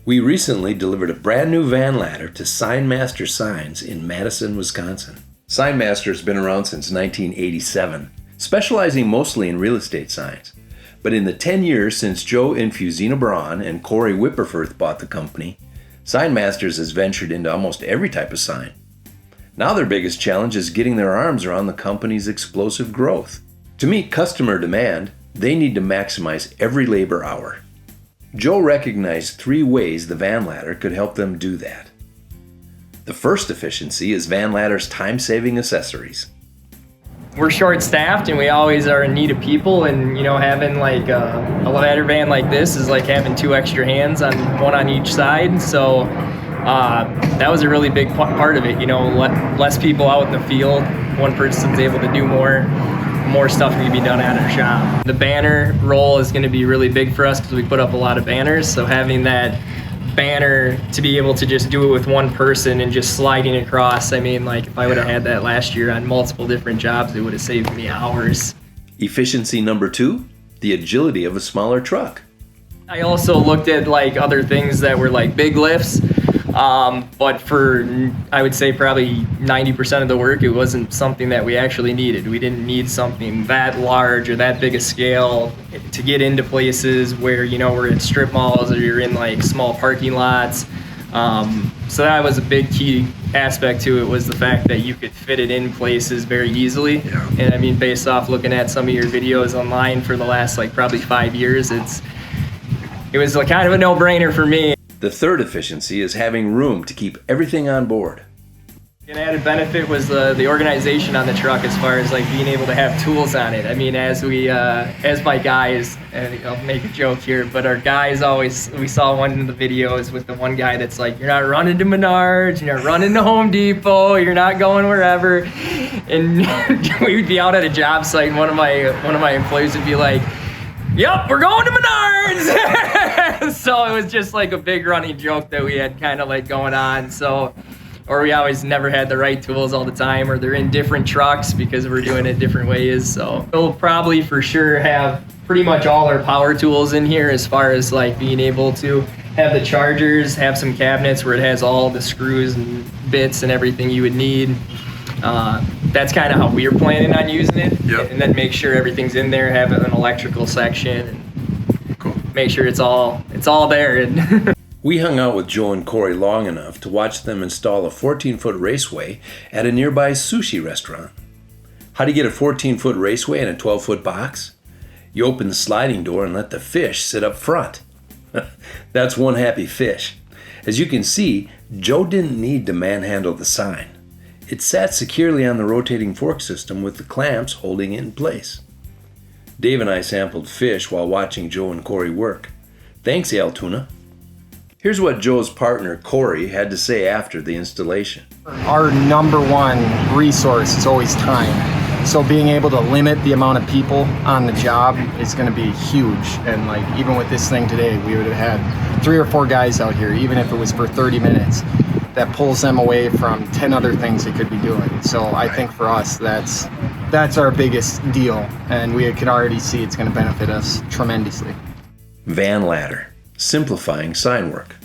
We recently delivered a brand new van ladder to Signmaster Signs in Madison, Wisconsin. Signmaster has been around since 1987, specializing mostly in real estate signs. But in the 10 years since Joe Infusino-Braun and Cory Wipperfurth bought the company, Signmasters has ventured into almost every type of sign. Now their biggest challenge is getting their arms around the company's explosive growth. To meet customer demand, they need to maximize every labor hour. Joe recognized 3 ways the van ladder could help them do that. The first efficiency is van ladder's time-saving accessories. We're short-staffed and we always are in need of people, and having like a ladder van like this is like having 2 extra hands, one on each side. So that was a really big part of it. Less people out in the field, one person's able to do more stuff can be done at our shop. The banner role is going to be really big for us because we put up a lot of banners, so having that banner to be able to just do it with one person and just sliding across, if I would have had that last year on multiple different jobs, it would have saved me hours. Efficiency number 2, the agility of a smaller truck. I also looked at other things that were big lifts, but for, I would say probably 90% of the work, it wasn't something that we actually needed. We didn't need something that large or that big a scale to get into places where, we're in strip malls or you're in small parking lots. So that was a big key aspect to it, was the fact that you could fit it in places very easily. Yeah. And based off looking at some of your videos online for the last probably 5 years, it was kind of a no-brainer for me. The third efficiency is having room to keep everything on board. An added benefit was the organization on the truck, as far as being able to have tools on it. As my guys, and I'll make a joke here, but our guys we saw one in the videos with the one guy that's you're not running to Menards, you're not running to Home Depot, you're not going wherever. And we would be out at a job site and one of my employees would be like, "Yep, we're going to Menards." So it was just a big running joke that we had kind of going on. So, or we always never had the right tools all the time, or they're in different trucks because we're doing it different ways. So we'll probably for sure have pretty much all our power tools in here, as far as being able to have the chargers, have some cabinets where it has all the screws and bits and everything you would need. That's kind of how we're planning on using it. Yep. And then make sure everything's in there, have an electrical section, and cool. Make sure it's all there. We hung out with Joe and Cory long enough to watch them install a 14-foot raceway at a nearby sushi restaurant. How do you get a 14-foot raceway in a 12-foot box? You open the sliding door and let the fish sit up front. That's one happy fish. As you can see, Joe didn't need to manhandle the sign. It sat securely on the rotating fork system with the clamps holding it in place. Dave and I sampled fish while watching Joe and Cory work. Thanks, Altoona. Here's what Joe's partner, Cory, had to say after the installation. Our number one resource is always time. So being able to limit the amount of people on the job is going to be huge. And even with this thing today, we would have had 3 or 4 guys out here, even if it was for 30 minutes. That pulls them away from 10 other things they could be doing. So I think for us, that's our biggest deal. And we can already see it's going to benefit us tremendously. Van ladder, simplifying sign work.